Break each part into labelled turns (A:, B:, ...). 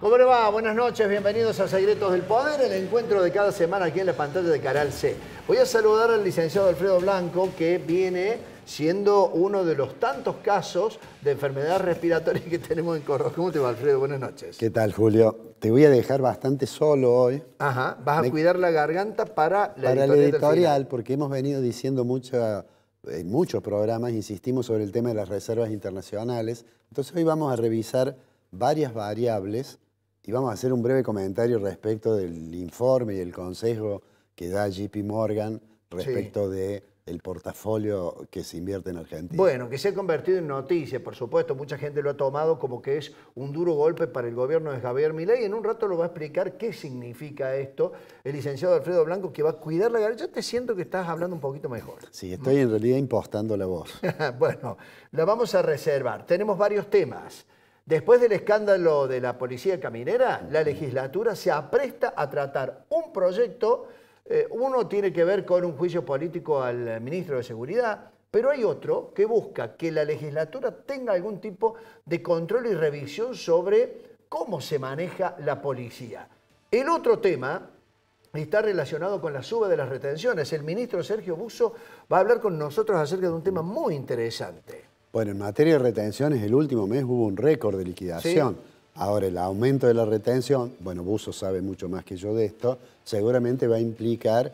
A: ¿Cómo le va? Buenas noches, bienvenidos a Secretos del Poder, el encuentro de cada semana aquí en la pantalla de Canal C. Voy a saludar al licenciado Alfredo Blanco, que viene siendo uno de los tantos casos de enfermedad respiratoria que tenemos en Córdoba. ¿Cómo te va, Alfredo? Buenas noches.
B: ¿Qué tal, Julio? Te voy a dejar bastante solo hoy.
A: Ajá, vas a cuidar la garganta para la
B: editorial, porque hemos venido diciendo en muchos programas, insistimos sobre el tema de las reservas internacionales. Entonces hoy vamos a revisar varias variables y vamos a hacer un breve comentario respecto del informe y el consejo que da JP Morgan respecto del portafolio que se invierte en Argentina.
A: Bueno, que se ha convertido en noticia, por supuesto. Mucha gente lo ha tomado como que es un duro golpe para el gobierno de Javier Milei. En un rato lo va a explicar qué significa esto el licenciado Alfredo Blanco, que va a cuidar la garganta. Yo te siento que estás hablando un poquito mejor.
B: Sí, estoy en realidad impostando la voz.
A: Bueno, la vamos a reservar. Tenemos varios temas. Después del escándalo de la policía caminera, la legislatura se apresta a tratar un proyecto. Uno tiene que ver con un juicio político al ministro de Seguridad, pero hay otro que busca que la legislatura tenga algún tipo de control y revisión sobre cómo se maneja la policía. El otro tema está relacionado con la suba de las retenciones. El ministro Sergio Busso va a hablar con nosotros acerca de un tema muy interesante.
B: Bueno, en materia de retenciones, el último mes hubo un récord de liquidación. Sí. Ahora, el aumento de la retención, bueno, Busso sabe mucho más que yo de esto, seguramente va a implicar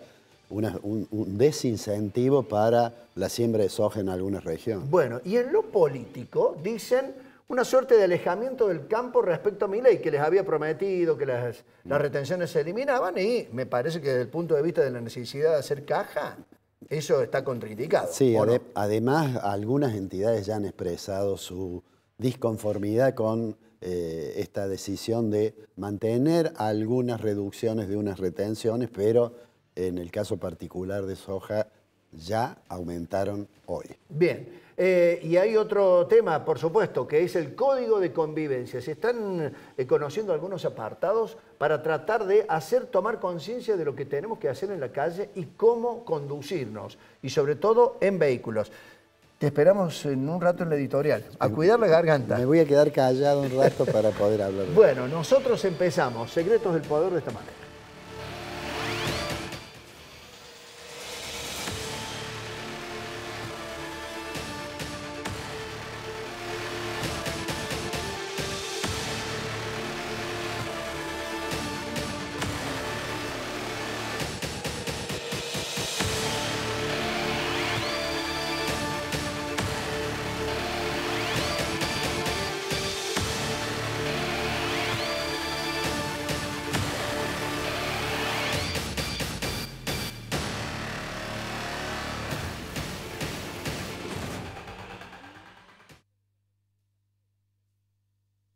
B: un desincentivo para la siembra de soja en algunas regiones.
A: Bueno, y en lo político dicen una suerte de alejamiento del campo respecto a Milei, que les había prometido que las retenciones se eliminaban, y me parece que desde el punto de vista de la necesidad de hacer caja, eso está contraindicado.
B: Sí, además algunas entidades ya han expresado su disconformidad con esta decisión de mantener algunas reducciones de unas retenciones, pero en el caso particular de soja ya aumentaron hoy.
A: Bien, y hay otro tema, por supuesto, que es el código de convivencia. Se están conociendo algunos apartados para tratar de hacer tomar conciencia de lo que tenemos que hacer en la calle y cómo conducirnos, y sobre todo en vehículos. Te esperamos en un rato en la editorial, a cuidar la garganta.
B: Me voy a quedar callado un rato para poder hablar.
A: Bueno, nosotros empezamos Secretos del Poder de esta manera.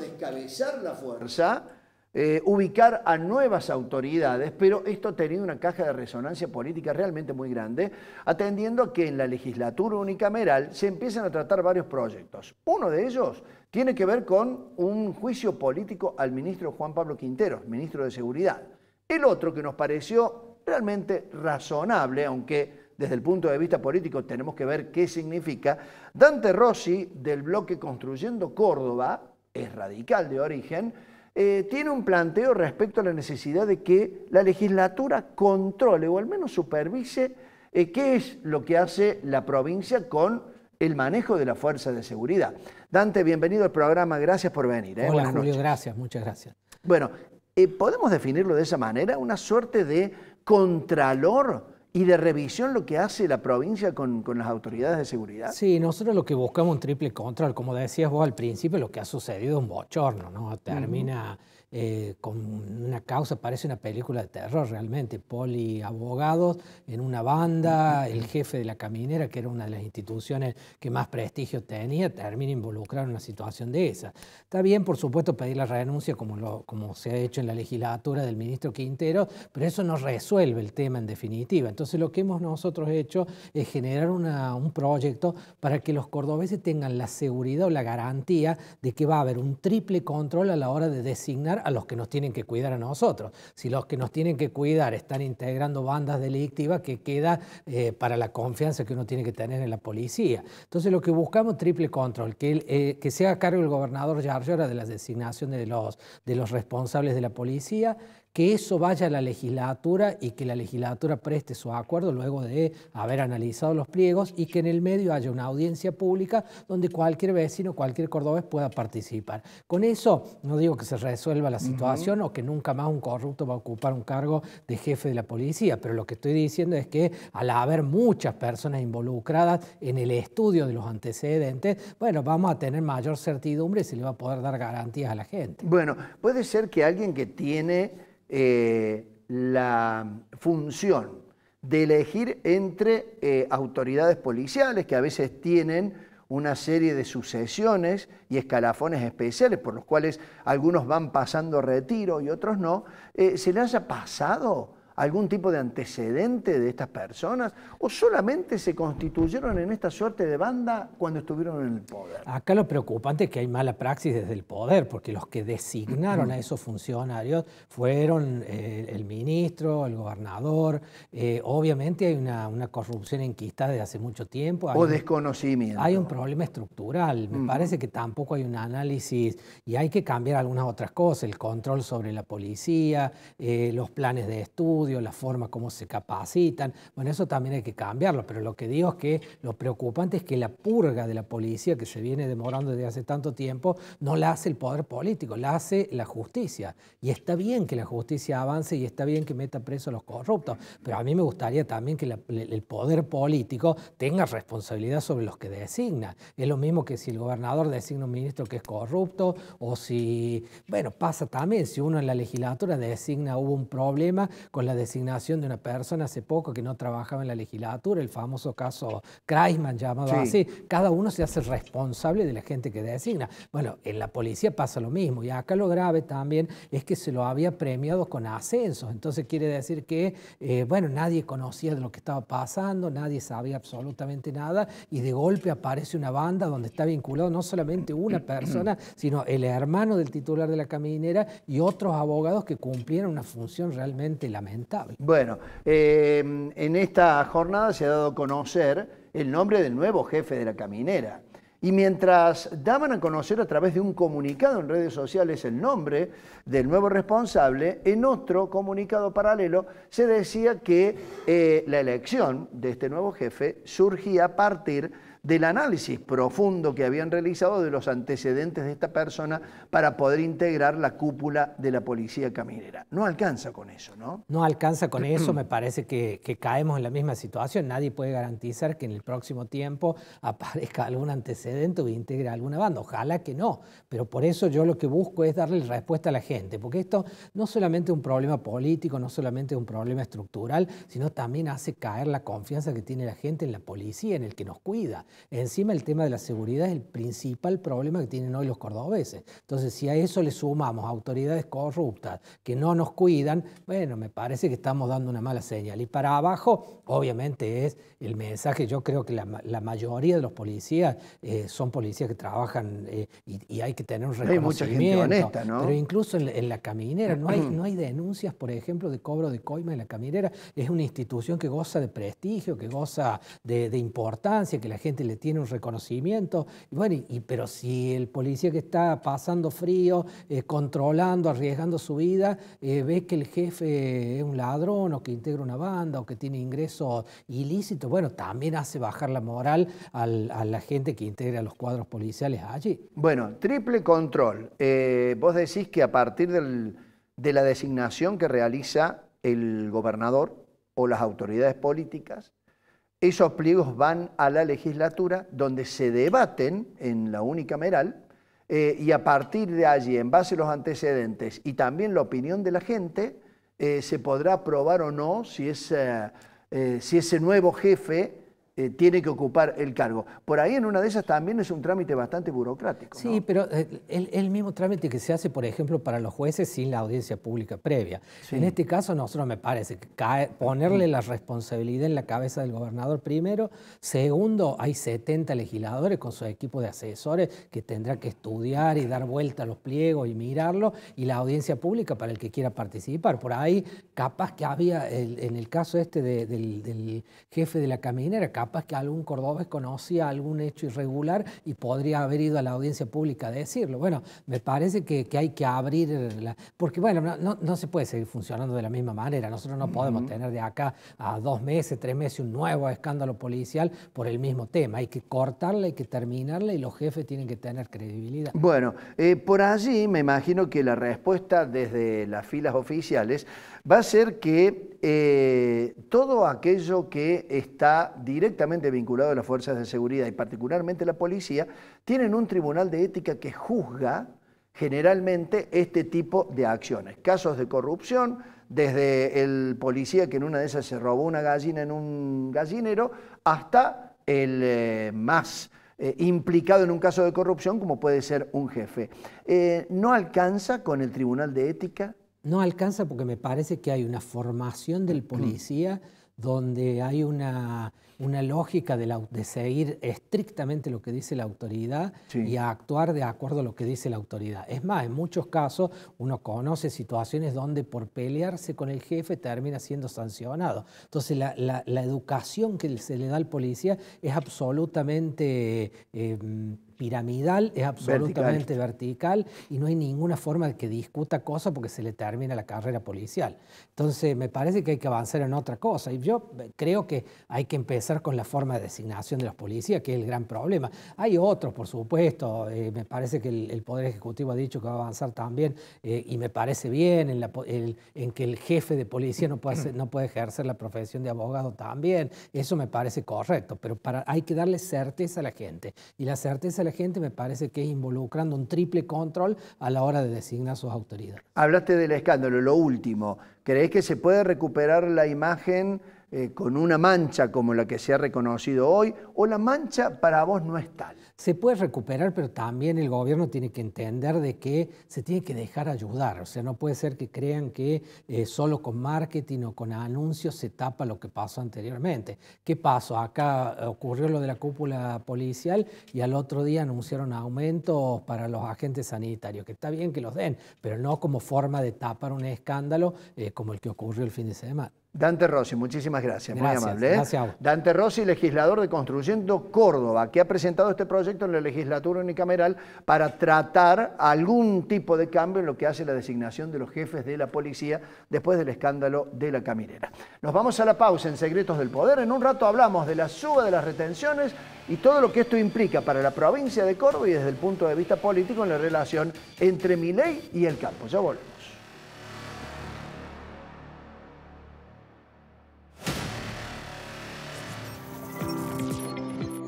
A: Descabezar la fuerza, ubicar a nuevas autoridades, pero esto ha tenido una caja de resonancia política realmente muy grande, atendiendo a que en la legislatura unicameral se empiezan a tratar varios proyectos. Uno de ellos tiene que ver con un juicio político al ministro Juan Pablo Quinteros, ministro de Seguridad. El otro, que nos pareció realmente razonable, aunque desde el punto de vista político tenemos que ver qué significa, Dante Rossi, del bloque Construyendo Córdoba, es radical de origen, tiene un planteo respecto a la necesidad de que la legislatura controle o al menos supervise qué es lo que hace la provincia con el manejo de la fuerza de seguridad. Dante, bienvenido al programa, gracias por venir.
C: Hola Julio, gracias, muchas gracias.
A: Bueno, ¿podemos definirlo de esa manera? Una suerte de contralor y de revisión lo que hace la provincia con las autoridades de seguridad.
C: Sí, nosotros lo que buscamos un triple control, como decías vos al principio, lo que ha sucedido es un bochorno, ¿no? Termina con una causa, parece una película de terror realmente, poliabogados en una banda, el jefe de la caminera, que era una de las instituciones que más prestigio tenía, termina involucrado en una situación de esa. Está bien, por supuesto, pedir la renuncia como se ha hecho en la legislatura del ministro Quintero, pero eso no resuelve el tema en definitiva. Entonces lo que hemos nosotros hecho es generar un proyecto para que los cordobeses tengan la seguridad o la garantía de que va a haber un triple control a la hora de designar cuidar a los que nos tienen que cuidar a nosotros. Si los que nos tienen que cuidar están integrando bandas delictivas, ¿qué queda para la confianza que uno tiene que tener en la policía? Entonces lo que buscamos es triple control, que se haga cargo el gobernador Yarlora de la designación de los responsables de la policía, que eso vaya a la legislatura y que la legislatura preste su acuerdo luego de haber analizado los pliegos y que en el medio haya una audiencia pública donde cualquier vecino, cualquier cordobés pueda participar. Con eso no digo que se resuelva la situación o que nunca más un corrupto va a ocupar un cargo de jefe de la policía, pero lo que estoy diciendo es que al haber muchas personas involucradas en el estudio de los antecedentes, bueno, vamos a tener mayor certidumbre y se le va a poder dar garantías a la gente.
A: Bueno, puede ser que alguien que tiene la función de elegir entre autoridades policiales que a veces tienen una serie de sucesiones y escalafones especiales por los cuales algunos van pasando retiro y otros no, ¿se le haya pasado algún tipo de antecedente de estas personas o solamente se constituyeron en esta suerte de banda cuando estuvieron en el poder?
C: Acá lo preocupante es que hay mala praxis desde el poder, porque los que designaron a esos funcionarios fueron el ministro, el gobernador. Obviamente hay una corrupción enquistada desde hace mucho tiempo.
A: O desconocimiento.
C: Hay un problema estructural. Me parece que tampoco hay un análisis y hay que cambiar algunas otras cosas. El control sobre la policía, los planes de estudio, la forma como se capacitan. Bueno, eso también hay que cambiarlo, pero lo que digo es que lo preocupante es que la purga de la policía, que se viene demorando desde hace tanto tiempo, no la hace el poder político, la hace la justicia. Y está bien que la justicia avance y está bien que meta preso a los corruptos, pero a mí me gustaría también que el poder político tenga responsabilidad sobre los que designa. Es lo mismo que si el gobernador designa un ministro que es corrupto o si, bueno, pasa también, si uno en la legislatura designa, hubo un problema con la designación de una persona hace poco que no trabajaba en la legislatura, el famoso caso Kreisman llamado así, cada uno se hace responsable de la gente que designa. Bueno, en la policía pasa lo mismo y acá lo grave también es que se lo había premiado con ascensos, entonces quiere decir que, bueno, nadie conocía de lo que estaba pasando, nadie sabía absolutamente nada y de golpe aparece una banda donde está vinculado no solamente una persona, sino el hermano del titular de la caminera y otros abogados que cumplieron una función realmente lamentable.
A: Bueno, en esta jornada se ha dado a conocer el nombre del nuevo jefe de la caminera. Y mientras daban a conocer a través de un comunicado en redes sociales el nombre del nuevo responsable, en otro comunicado paralelo se decía que la elección de este nuevo jefe surgía a partir del análisis profundo que habían realizado de los antecedentes de esta persona para poder integrar la cúpula de la policía caminera. No alcanza con eso, ¿no?
C: No alcanza con eso, me parece que caemos en la misma situación. Nadie puede garantizar que en el próximo tiempo aparezca algún antecedente o integre alguna banda. Ojalá que no, pero por eso yo lo que busco es darle respuesta a la gente, porque esto no solamente es un problema político, no solamente es un problema estructural, sino también hace caer la confianza que tiene la gente en la policía, en el que nos cuida. Encima el tema de la seguridad es el principal problema que tienen hoy los cordobeses. Entonces, si a eso le sumamos autoridades corruptas que no nos cuidan, bueno, me parece que estamos dando una mala señal. Y para abajo, obviamente, es el mensaje. Yo creo que la mayoría de los policías son policías que trabajan y hay que tener un reconocimiento.
A: Hay mucha gente honesta, ¿no?
C: Pero incluso en la caminera no hay denuncias, por ejemplo, de cobro de coima en la caminera. Es una institución que goza de prestigio, que goza de importancia, que la gente le tiene un reconocimiento. Y bueno, pero si el policía que está pasando frío, controlando, arriesgando su vida, ve que el jefe es un ladrón o que integra una banda o que tiene ingresos ilícitos, bueno, también hace bajar la moral a la gente que integra los cuadros policiales allí.
A: Bueno, triple control. Vos decís que a partir de la designación que realiza el gobernador o las autoridades políticas, esos pliegos van a la legislatura donde se debaten en la unicameral y a partir de allí, en base a los antecedentes y también la opinión de la gente, se podrá aprobar o no si ese nuevo jefe tiene que ocupar el cargo. Por ahí en una de esas también es un trámite bastante burocrático, ¿no?
C: Sí, pero el mismo trámite que se hace, por ejemplo, para los jueces sin la audiencia pública previa. Sí. En este caso, a nosotros me parece que ponerle la responsabilidad en la cabeza del gobernador primero. Segundo, hay 70 legisladores con su equipo de asesores que tendrán que estudiar y dar vuelta a los pliegos y mirarlo, y la audiencia pública para el que quiera participar. Por ahí, capaz que había, en el caso este del jefe de la caminera, capaz que algún cordobés conocía algún hecho irregular y podría haber ido a la audiencia pública a decirlo. Bueno, me parece que hay que abrir, porque bueno, no se puede seguir funcionando de la misma manera. Nosotros no podemos tener de acá a 2 meses, 3 meses un nuevo escándalo policial por el mismo tema. Hay que cortarla, hay que terminarla y los jefes tienen que tener credibilidad.
A: Bueno, por allí me imagino que la respuesta desde las filas oficiales va a ser que todo aquello que está directamente vinculado a las fuerzas de seguridad y particularmente la policía, tienen un tribunal de ética que juzga generalmente este tipo de acciones. Casos de corrupción, desde el policía que en una de esas se robó una gallina en un gallinero, hasta el más implicado en un caso de corrupción como puede ser un jefe. ¿No alcanza con el tribunal de ética?
C: No alcanza porque me parece que hay una formación del policía donde hay una lógica de seguir estrictamente lo que dice la autoridad y a actuar de acuerdo a lo que dice la autoridad. Es más, en muchos casos uno conoce situaciones donde por pelearse con el jefe termina siendo sancionado. Entonces la educación que se le da al policía es absolutamente piramidal, es absolutamente vertical y no hay ninguna forma de que discuta cosas porque se le termina la carrera policial. Entonces me parece que hay que avanzar en otra cosa y yo creo que hay que empezar con la forma de designación de los policías, que es el gran problema. Hay otros, por supuesto, me parece que el Poder Ejecutivo ha dicho que va a avanzar también y me parece bien en que el jefe de policía no puede ejercer la profesión de abogado también, eso me parece correcto, pero hay que darle certeza a la gente y la certeza a la gente me parece que es involucrando un triple control a la hora de designar sus autoridades.
A: Hablaste del escándalo, lo último. ¿Creés que se puede recuperar la imagen con una mancha como la que se ha reconocido hoy? ¿O la mancha para vos no es tal?
C: Se puede recuperar, pero también el gobierno tiene que entender de que se tiene que dejar ayudar. O sea, no puede ser que crean que solo con marketing o con anuncios se tapa lo que pasó anteriormente. ¿Qué pasó? Acá ocurrió lo de la cúpula policial y al otro día anunciaron aumentos para los agentes sanitarios, que está bien que los den, pero no como forma de tapar un escándalo como el que ocurrió el fin de semana.
A: Dante Rossi, muchísimas gracias, muy amable.
C: Gracias a vos.
A: Dante Rossi, legislador de Construyendo Córdoba, que ha presentado este proyecto en la legislatura unicameral para tratar algún tipo de cambio en lo que hace la designación de los jefes de la policía después del escándalo de la caminera. Nos vamos a la pausa en Secretos del Poder. En un rato hablamos de la suba de las retenciones y todo lo que esto implica para la provincia de Córdoba y desde el punto de vista político en la relación entre Milei y el campo. Ya volvemos.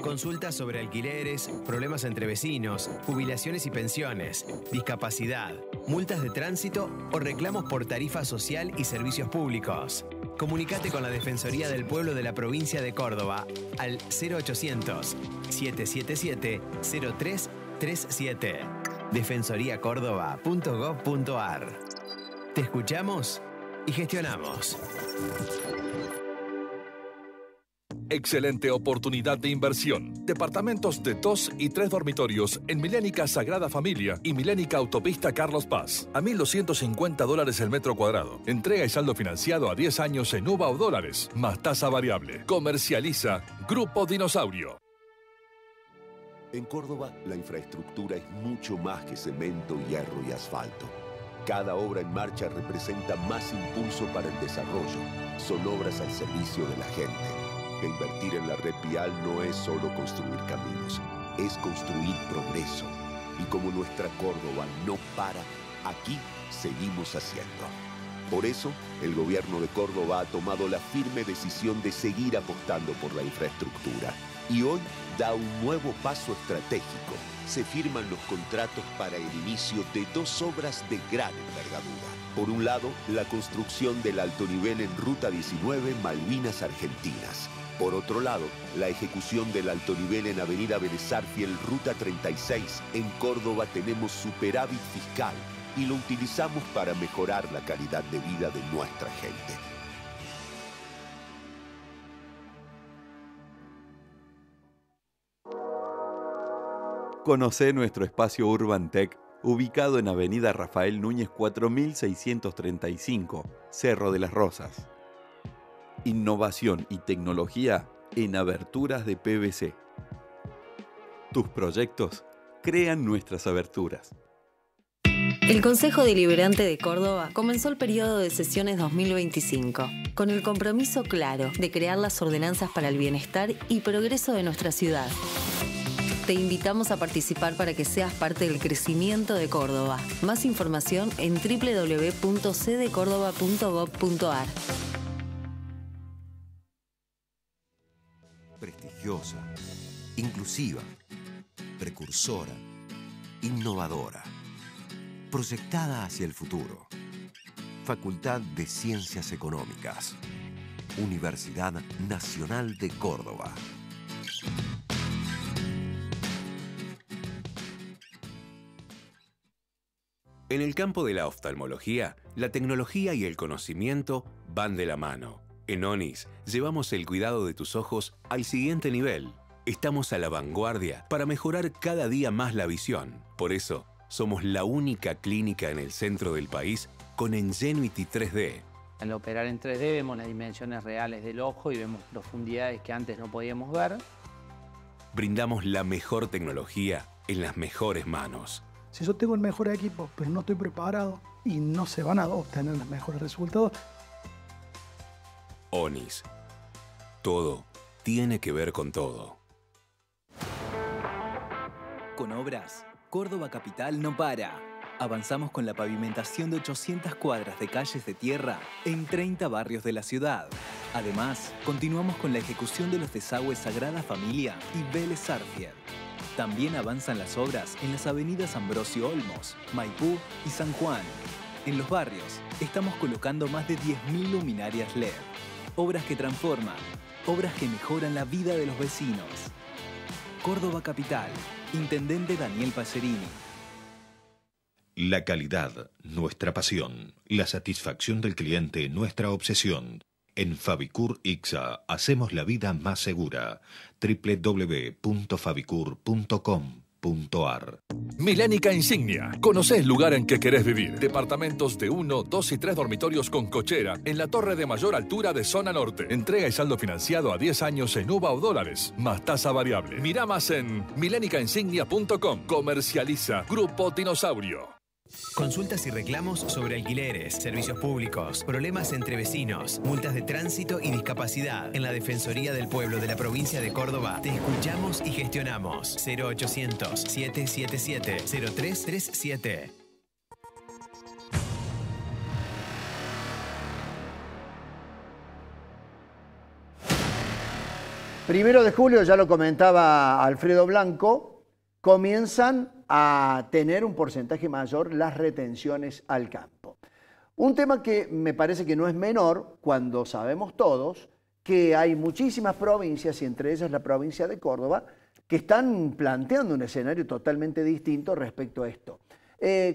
D: Consultas sobre alquileres, problemas entre vecinos, jubilaciones y pensiones, discapacidad, multas de tránsito o reclamos por tarifa social y servicios públicos. Comunicate con la Defensoría del Pueblo de la provincia de Córdoba al 0800-777-0337. defensoriacórdoba.gov.ar. Te escuchamos y gestionamos.
E: Excelente oportunidad de inversión. Departamentos de 2 y 3 dormitorios en Milénica Sagrada Familia y Milénica Autopista Carlos Paz. A $1.250 el metro cuadrado. Entrega y saldo financiado a 10 años en UVA o dólares, más tasa variable. Comercializa Grupo Dinosaurio.
F: En Córdoba, la infraestructura es mucho más que cemento, hierro y asfalto. Cada obra en marcha representa más impulso para el desarrollo. Son obras al servicio de la gente. Invertir en la red vial no es solo construir caminos, es construir progreso. Y como nuestra Córdoba no para, aquí seguimos haciendo. Por eso, el gobierno de Córdoba ha tomado la firme decisión de seguir apostando por la infraestructura. Y hoy da un nuevo paso estratégico. Se firman los contratos para el inicio de 2 obras de gran envergadura. Por un lado, la construcción del alto nivel en Ruta 19, Malvinas Argentinas. Por otro lado, la ejecución del alto nivel en Avenida Vélez Arfiel, Ruta 36. En Córdoba tenemos superávit fiscal y lo utilizamos para mejorar la calidad de vida de nuestra gente.
G: Conocé nuestro espacio Urban Tech, ubicado en Avenida Rafael Núñez 4635, Cerro de las Rosas. Innovación y tecnología en aberturas de PVC. Tus proyectos crean nuestras aberturas.
H: El Consejo Deliberante de Córdoba comenzó el periodo de sesiones 2025, con el compromiso claro de crear las ordenanzas para el bienestar y progreso de nuestra ciudad. Te invitamos a participar para que seas parte del crecimiento de Córdoba. Más información en www.cdecórdoba.gov.ar.
I: Prestigiosa, inclusiva, precursora, innovadora, proyectada hacia el futuro. Facultad de Ciencias Económicas. Universidad Nacional de Córdoba.
J: En el campo de la oftalmología, la tecnología y el conocimiento van de la mano. En ONIS llevamos el cuidado de tus ojos al siguiente nivel. Estamos a la vanguardia para mejorar cada día más la visión. Por eso, somos la única clínica en el centro del país con Ingenuity 3D.
K: Al operar en 3D vemos las dimensiones reales del ojo y vemos profundidades que antes no podíamos ver.
J: Brindamos la mejor tecnología en las mejores manos.
L: Si yo tengo el mejor equipo, pero no estoy preparado y no se van a obtener los mejores resultados.
J: ONIS. Todo tiene que ver con todo.
M: Con obras, Córdoba Capital no para. Avanzamos con la pavimentación de 800 cuadras de calles de tierra en 30 barrios de la ciudad. Además, continuamos con la ejecución de los desagües Sagrada Familia y Vélez Arfiel. También avanzan las obras en las avenidas Ambrosio Olmos, Maipú y San Juan. En los barrios, estamos colocando más de 10.000 luminarias LED. Obras que transforman, obras que mejoran la vida de los vecinos. Córdoba Capital, Intendente Daniel Pacerini.
N: La calidad, nuestra pasión. La satisfacción del cliente, nuestra obsesión. En Fabicur Ixa hacemos la vida más segura. www.fabicur.com.ar.
E: Milénica Insignia. Conocé el lugar en que querés vivir. Departamentos de 1, 2 y 3 dormitorios con cochera en la torre de mayor altura de zona norte. Entrega y saldo financiado a 10 años en UVA o dólares, más tasa variable. Mirá más en milénicainsignia.com. Comercializa Grupo Dinosaurio.
D: Consultas y reclamos sobre alquileres, servicios públicos, problemas entre vecinos, multas de tránsito y discapacidad. En la Defensoría del Pueblo de la provincia de Córdoba te escuchamos y gestionamos. 0800-777-0337.
A: Primero de julio, ya lo comentaba Alfredo Blanco, comienzan a tener un porcentaje mayor las retenciones al campo. Un tema que me parece que no es menor cuando sabemos todos que hay muchísimas provincias, y entre ellas la provincia de Córdoba, que están planteando un escenario totalmente distinto respecto a esto.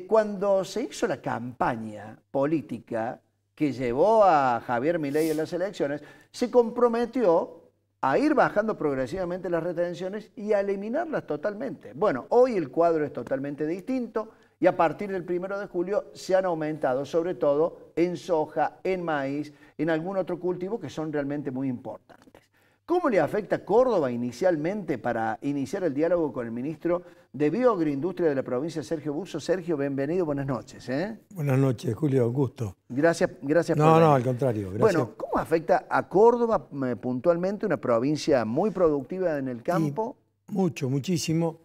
A: Cuando se hizo la campaña política que llevó a Javier Milei en las elecciones, se comprometió a ir bajando progresivamente las retenciones y a eliminarlas totalmente. Bueno, hoy el cuadro es totalmente distinto y a partir del 1 de julio se han aumentado, sobre todo en soja, en maíz, en algún otro cultivo que son realmente muy importantes. ¿Cómo le afecta a Córdoba inicialmente para iniciar el diálogo con el ministro de Bioagroindustria de la provincia, Sergio Busso? Sergio, bienvenido, buenas noches.
O: Buenas noches, Julio, un gusto.
A: Gracias por venir.
O: No, al contrario. Gracias.
A: Bueno, ¿cómo afecta a Córdoba puntualmente, una provincia muy productiva en el campo?
O: Mucho, muchísimo.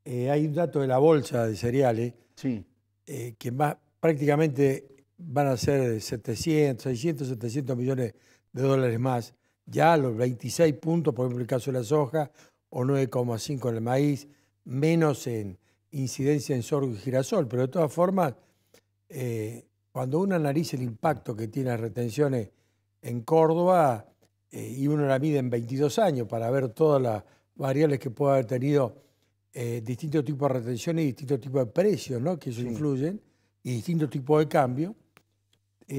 O: Hay un dato de la bolsa de cereales que prácticamente van a ser 600, 700 millones de dólares más. Ya los 26 puntos, por ejemplo, en el caso de la soja, o 9,5 en el maíz, menos en incidencia en sorgo y girasol. Pero de todas formas, cuando uno analiza el impacto que tiene las retenciones en Córdoba, y uno la mide en 22 años para ver todas las variables que puede haber tenido distintos tipos de retenciones y distintos tipos de precios, ¿no? Que eso influyen, y distintos tipos de cambio,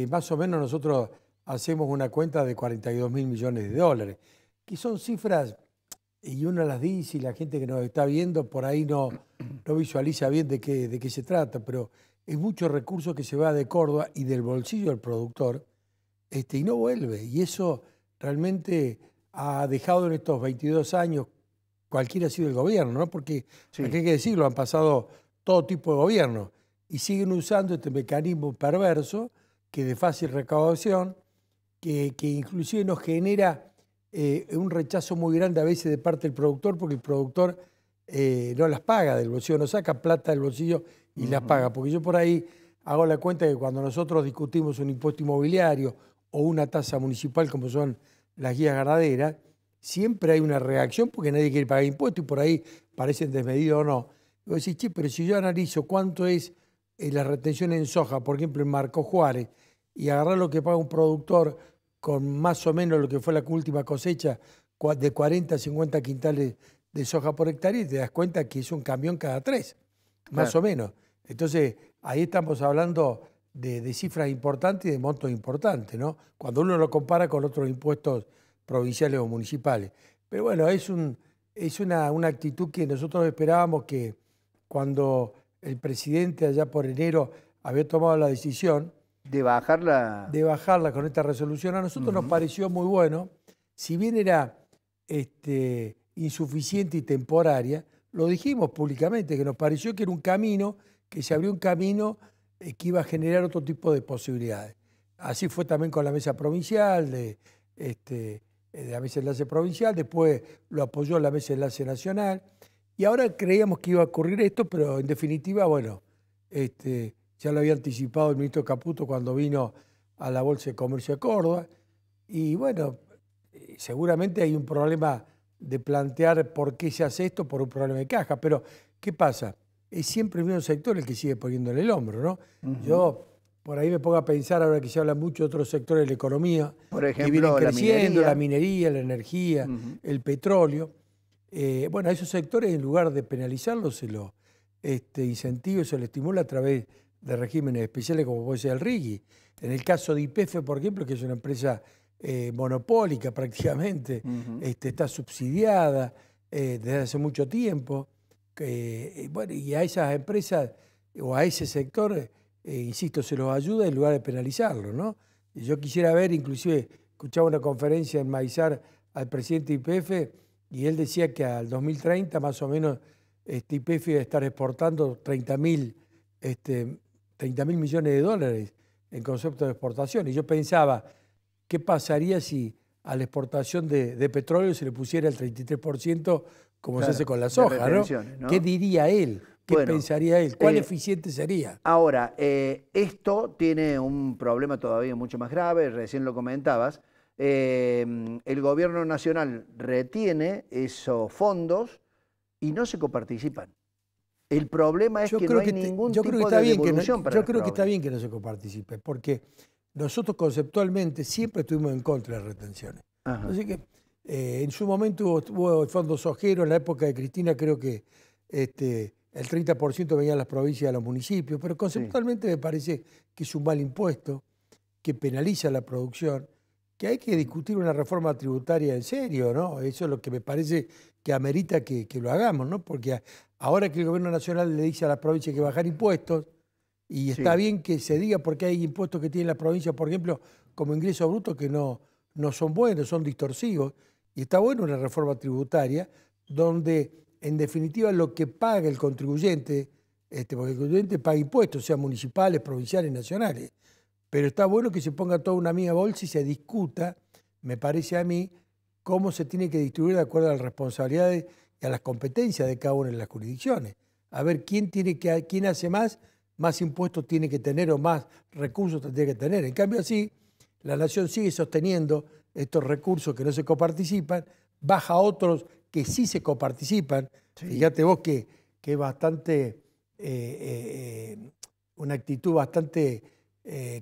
O: más o menos nosotros hacemos una cuenta de 42.000 millones de dólares, que son cifras, y uno las dice y la gente que nos está viendo por ahí no visualiza bien de qué se trata, pero es mucho recurso que se va de Córdoba y del bolsillo del productor, y no vuelve. Y eso realmente ha dejado en estos 22 años, cualquiera ha sido el gobierno, ¿no? Porque, hay que decirlo, han pasado todo tipo de gobiernos y siguen usando este mecanismo perverso que de fácil recaudación, que inclusive nos genera un rechazo muy grande a veces de parte del productor, porque el productor no las paga del bolsillo, no saca plata del bolsillo y las paga. Porque yo por ahí hago la cuenta que cuando nosotros discutimos un impuesto inmobiliario o una tasa municipal como son las guías ganaderas, siempre hay una reacción porque nadie quiere pagar impuestos y por ahí parecen desmedidos o no. Y vos decís, che, pero si yo analizo cuánto es la retención en soja, por ejemplo en Marcos Juárez, y agarrar lo que paga un productor con más o menos lo que fue la última cosecha de 40 a 50 quintales de soja por hectárea, y te das cuenta que es un camión cada 3, más o menos. Entonces, ahí estamos hablando de cifras importantes y de montos importantes, ¿no? Cuando uno lo compara con otros impuestos provinciales o municipales. Pero bueno, es una actitud que nosotros esperábamos que cuando el presidente allá por enero había tomado la decisión
A: de bajarla
O: con esta resolución, a nosotros nos pareció muy bueno. Si bien era insuficiente y temporaria, lo dijimos públicamente, que nos pareció que era un camino, que se abrió un camino que iba a generar otro tipo de posibilidades. Así fue también con la mesa provincial, de la mesa de enlace provincial, después lo apoyó la mesa de enlace nacional, y ahora creíamos que iba a ocurrir esto, pero en definitiva, bueno, ya lo había anticipado el ministro Caputo cuando vino a la Bolsa de Comercio de Córdoba, y bueno, seguramente hay un problema de plantear por qué se hace esto, por un problema de caja, pero ¿qué pasa? Es siempre el mismo sector el que sigue poniéndole el hombro, ¿no? Yo por ahí me pongo a pensar, ahora que se habla mucho de otros sectores de la economía,
A: por ejemplo,
O: que vienen creciendo, la minería, la energía, el petróleo. Bueno, a esos sectores, en lugar de penalizarlos, se los incentiva, se les estimula a través de regímenes especiales como puede ser el RIGI. En el caso de YPF, por ejemplo, que es una empresa monopólica prácticamente, está subsidiada desde hace mucho tiempo. Bueno, y a esas empresas o a ese sector, insisto, se los ayuda en lugar de penalizarlo, ¿no? Y yo quisiera ver, inclusive, escuchaba una conferencia en Maizar al presidente de YPF y él decía que al 2030 más o menos YPF iba a estar exportando 30.000 millones de dólares en concepto de exportación. Y yo pensaba, ¿qué pasaría si a la exportación de petróleo se le pusiera el 33% como se hace con la soja, ¿no? ¿Qué diría él? ¿Qué pensaría él? ¿Cuán eficiente sería?
A: Ahora, esto tiene un problema todavía mucho más grave, recién lo comentabas. El gobierno nacional retiene esos fondos y no se coparticipan. El problema es que no hay ningún tipo de devolución para
O: Yo creo que está bien que no se coparticipe, porque nosotros conceptualmente siempre estuvimos en contra de las retenciones. Así que en su momento hubo el fondo sojero, en la época de Cristina creo que el 30% venía a las provincias y a los municipios, pero conceptualmente me parece que es un mal impuesto, que penaliza la producción, que hay que discutir una reforma tributaria en serio, ¿no? Eso es lo que me parece que amerita que lo hagamos, ¿no? Porque ahora que el gobierno nacional le dice a las provincias que bajar impuestos, y está bien que se diga porque hay impuestos que tienen las provincias, por ejemplo, como ingresos brutos que no son buenos, son distorsivos, y está bueno una reforma tributaria donde, en definitiva, lo que paga el contribuyente, porque el contribuyente paga impuestos, sean municipales, provinciales, nacionales, pero está bueno que se ponga toda una misma bolsa y se discuta, me parece a mí, cómo se tiene que distribuir de acuerdo a las responsabilidades y a las competencias de cada una de las jurisdicciones. A ver quién hace más impuestos tiene que tener o más recursos tiene que tener. En cambio así, la nación sigue sosteniendo estos recursos que no se coparticipan, baja a otros que sí se coparticipan. Fíjate vos que es bastante, una actitud bastante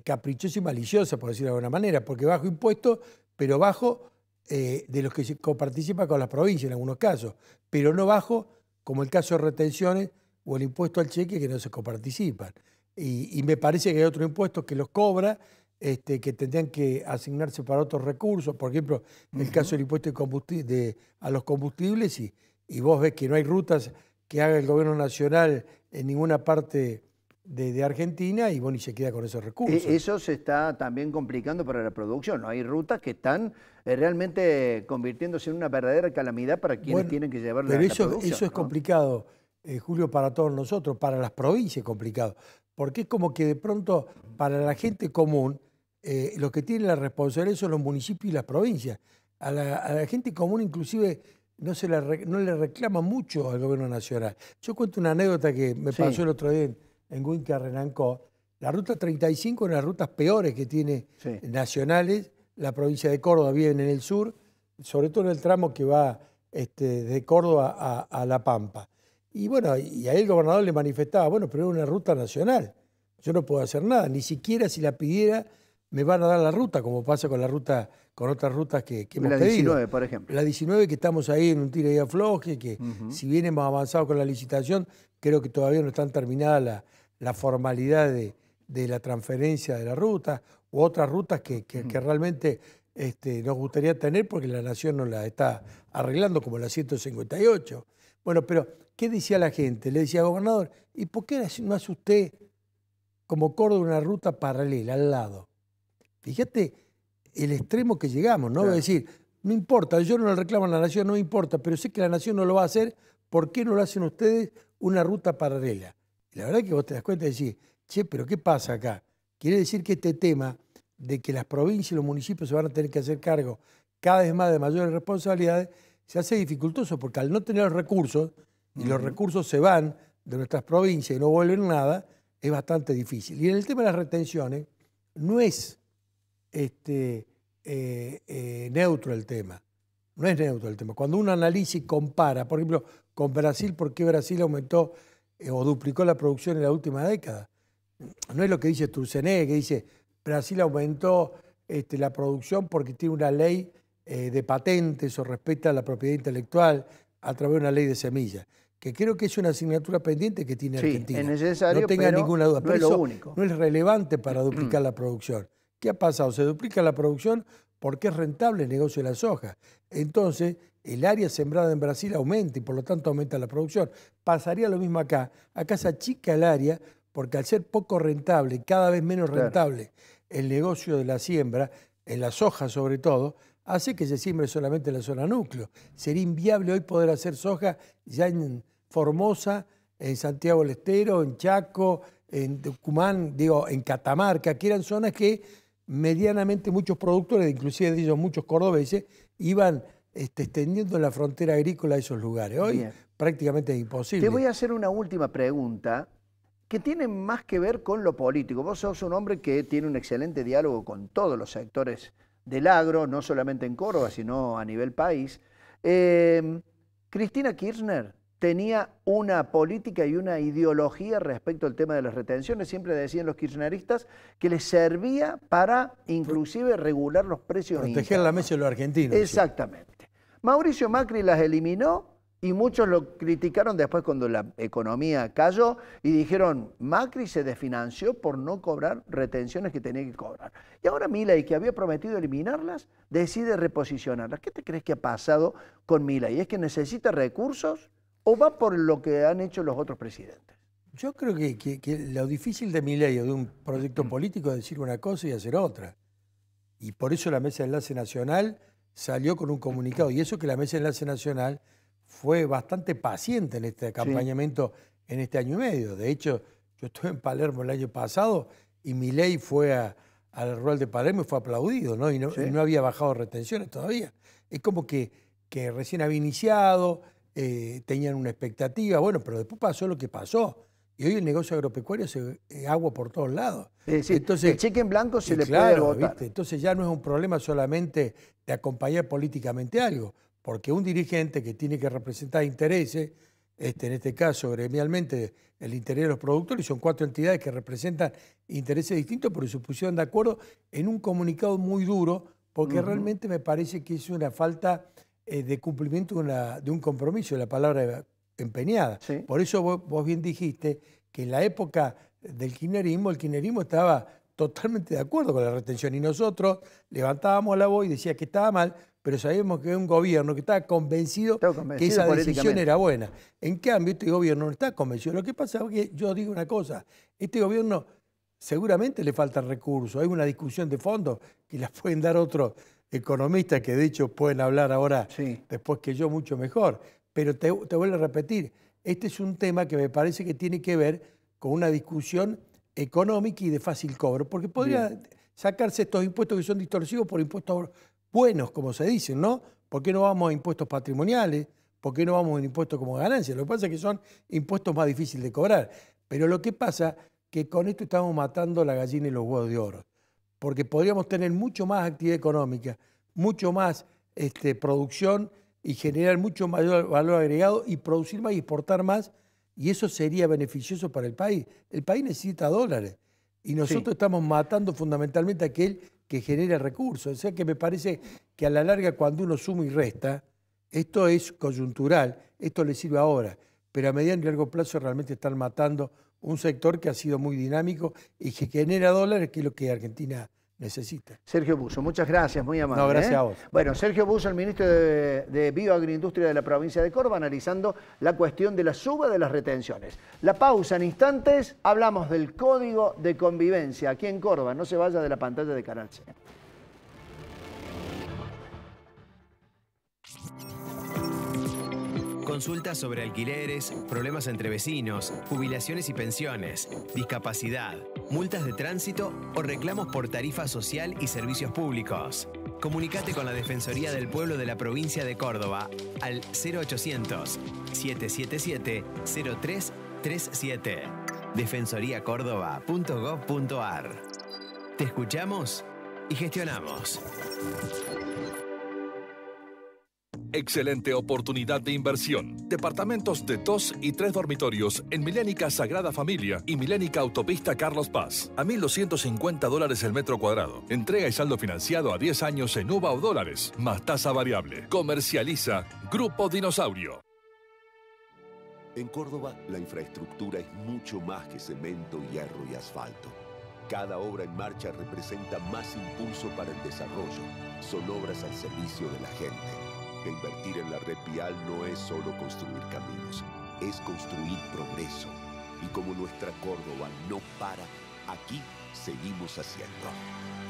O: caprichosa y maliciosa, por decirlo de alguna manera, porque bajo impuestos, pero bajo de los que se coparticipa con las provincias en algunos casos, pero no bajo, como el caso de retenciones o el impuesto al cheque, que no se coparticipan. Y me parece que hay otros impuestos que los cobra, que tendrían que asignarse para otros recursos, por ejemplo, el caso del impuesto a los combustibles, y vos ves que no hay rutas que haga el gobierno nacional en ninguna parte de Argentina, y bueno, y se queda con esos recursos.
A: Eso se está también complicando para la producción, ¿no? Hay rutas que están realmente convirtiéndose en una verdadera calamidad para quienes tienen que llevar la producción.
O: Pero eso es complicado, Julio, para todos nosotros, para las provincias es complicado, porque es como que de pronto para la gente común, los que tienen la responsabilidad son los municipios y las provincias. A la gente común inclusive no le reclama mucho al gobierno nacional. Yo cuento una anécdota que me pasó el otro día en Huinca, Renancó. La ruta 35 es una de las rutas peores que tiene nacionales. La provincia de Córdoba vive en el sur, sobre todo en el tramo que va de Córdoba a La Pampa. Y bueno, y ahí el gobernador le manifestaba, bueno, pero es una ruta nacional. Yo no puedo hacer nada, ni siquiera si la pidiera me van a dar la ruta, como pasa con la ruta, con otras rutas que hemos pedido. La 19,
A: por ejemplo.
O: La 19, que estamos ahí en un tira y afloje, que si bien hemos avanzado con la licitación, creo que todavía no están terminadas la formalidad de la transferencia de la ruta, u otras rutas que realmente nos gustaría tener porque la Nación nos la está arreglando, como la 158. Bueno, pero ¿qué decía la gente? Le decía, gobernador, ¿y por qué no hace usted como Córdoba una ruta paralela al lado? Fíjate el extremo que llegamos, ¿no? Claro. Es decir, no importa, yo no le reclamo a la Nación, no me importa, pero sé que la Nación no lo va a hacer, ¿por qué no lo hacen ustedes una ruta paralela? Y la verdad es que vos te das cuenta y decís, che, pero ¿qué pasa acá? Quiere decir que este tema de que las provincias y los municipios se van a tener que hacer cargo cada vez más de mayores responsabilidades, se hace dificultoso, porque al no tener los recursos, y los recursos se van de nuestras provincias y no vuelven nada, es bastante difícil. Y en el tema de las retenciones, no es neutro el tema. No es neutro el tema. Cuando uno analiza y compara, por ejemplo, con Brasil, ¿por qué Brasil aumentó o duplicó la producción en la última década? No es lo que dice Sturzenegger, que dice Brasil aumentó la producción porque tiene una ley de patentes o respeta la propiedad intelectual a través de una ley de semillas, que creo que es una asignatura pendiente que tiene Argentina.
A: Es necesario,
O: no tenga ninguna duda.
A: No es lo único.
O: No es relevante para duplicar la producción. ¿Qué ha pasado? Se duplica la producción porque es rentable el negocio de la soja. Entonces, el área sembrada en Brasil aumenta y por lo tanto aumenta la producción. Pasaría lo mismo acá. Acá se achica el área porque al ser poco rentable, cada vez menos rentable, el negocio de la siembra, en la soja sobre todo, hace que se siembre solamente en la zona núcleo. Sería inviable hoy poder hacer soja ya en Formosa, en Santiago del Estero, en Chaco, en Tucumán, en Catamarca, que eran zonas que medianamente muchos productores, inclusive de ellos muchos cordobeses, iban extendiendo la frontera agrícola a esos lugares. Hoy prácticamente es imposible.
A: Te voy a hacer una última pregunta que tiene más que ver con lo político. Vos sos un hombre que tiene un excelente diálogo con todos los sectores del agro, no solamente en Córdoba, sino a nivel país. Cristina Kirchner tenía una política y una ideología respecto al tema de las retenciones. Siempre decían los kirchneristas que les servía para inclusive regular los precios.
O: Proteger la mesa de los argentinos.
A: Exactamente. ¿Sí? Mauricio Macri las eliminó y muchos lo criticaron después cuando la economía cayó y dijeron, Macri se desfinanció por no cobrar retenciones que tenía que cobrar. Y ahora Milei, que había prometido eliminarlas, decide reposicionarlas. ¿Qué te crees que ha pasado con Milei? ¿Es que necesita recursos o va por lo que han hecho los otros presidentes?
O: Yo creo que lo difícil de Milei o de un proyecto político es decir una cosa y hacer otra. Y por eso la Mesa de Enlace Nacional salió con un comunicado. Y eso que la Mesa de Enlace Nacional fue bastante paciente en este acompañamiento en este año y medio. De hecho, yo estuve en Palermo el año pasado y Milei fue al rol de Palermo y fue aplaudido, ¿no? Y no había bajado retenciones todavía. Es como que recién había iniciado, tenían una expectativa, bueno, pero después pasó lo que pasó. Y hoy el negocio agropecuario es agua por todos lados.
A: Entonces, el cheque en blanco se le puede agotar.
O: ¿Viste? Entonces ya no es un problema solamente de acompañar políticamente algo, porque un dirigente que tiene que representar intereses en este caso gremialmente, el interés de los productores, y son 4 entidades que representan intereses distintos, pero se pusieron de acuerdo en un comunicado muy duro, porque realmente me parece que es una falta de cumplimiento de un compromiso, de la palabra empeñada. Sí. Por eso vos bien dijiste que en la época del kirchnerismo, el kirchnerismo estaba totalmente de acuerdo con la retención, y nosotros levantábamos la voz y decía que estaba mal, pero sabíamos que era un gobierno que estaba convencido que esa decisión era buena. En cambio, este gobierno no está convencido. Lo que pasa es que yo digo una cosa, este gobierno seguramente le faltan recursos, hay una discusión de fondo que las pueden dar otros economistas que de hecho pueden hablar ahora después que yo mucho mejor. Pero te vuelvo a repetir, este es un tema que me parece que tiene que ver con una discusión económica y de fácil cobro, porque podría sacarse estos impuestos que son distorsivos por impuestos buenos, como se dicen, ¿no? ¿Por qué no vamos a impuestos patrimoniales? ¿Por qué no vamos a un impuesto como ganancia? Lo que pasa es que son impuestos más difíciles de cobrar. Pero lo que pasa es que con esto estamos matando la gallina y los huevos de oro. Porque podríamos tener mucho más actividad económica, mucho más producción y generar mucho mayor valor agregado y producir más y exportar más, y eso sería beneficioso para el país. El país necesita dólares y nosotros estamos matando fundamentalmente a aquel que genera recursos. O sea que me parece que a la larga, cuando uno suma y resta, esto es coyuntural, esto le sirve ahora, pero a mediano y largo plazo realmente están matando un sector que ha sido muy dinámico y que genera dólares, que es lo que Argentina necesita.
A: Sergio Busso, muchas gracias, muy amable.
O: No, gracias a vos.
A: Bueno, Sergio Busso, el ministro de Bioagroindustria de la provincia de Córdoba, analizando la cuestión de la suba de las retenciones. La pausa en instantes, hablamos del Código de Convivencia aquí en Córdoba. No se vaya de la pantalla de Canal C.
D: Consultas sobre alquileres, problemas entre vecinos, jubilaciones y pensiones, discapacidad, multas de tránsito o reclamos por tarifa social y servicios públicos. Comunicate con la Defensoría del Pueblo de la provincia de Córdoba al 0800-777-0337. defensoriacórdoba.gov.ar. Te escuchamos y gestionamos.
E: Excelente oportunidad de inversión. Departamentos de 2 y 3 dormitorios en Milénica Sagrada Familia y Milénica Autopista Carlos Paz. A $1.250 el metro cuadrado. Entrega y saldo financiado a 10 años en UVA o dólares, más tasa variable. Comercializa Grupo Dinosaurio.
F: En Córdoba, la infraestructura es mucho más que cemento, hierro y asfalto. Cada obra en marcha representa más impulso para el desarrollo. Son obras al servicio de la gente. Que invertir en la red vial no es solo construir caminos, es construir progreso. Y como nuestra Córdoba no para, aquí seguimos haciendo.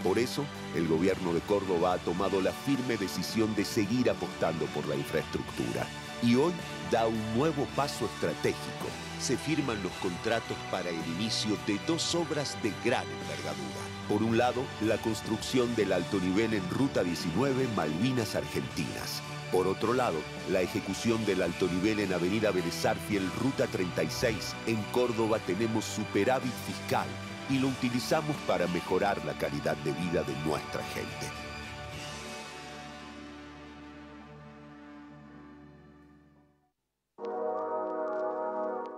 F: Por eso, el gobierno de Córdoba ha tomado la firme decisión de seguir apostando por la infraestructura. Y hoy da un nuevo paso estratégico. Se firman los contratos para el inicio de 2 obras de gran envergadura. Por un lado, la construcción del alto nivel en Ruta 19, Malvinas Argentinas. Por otro lado, la ejecución del alto nivel en Avenida Vélez Arfiel, Ruta 36. En Córdoba tenemos superávit fiscal y lo utilizamos para mejorar la calidad de vida de nuestra gente.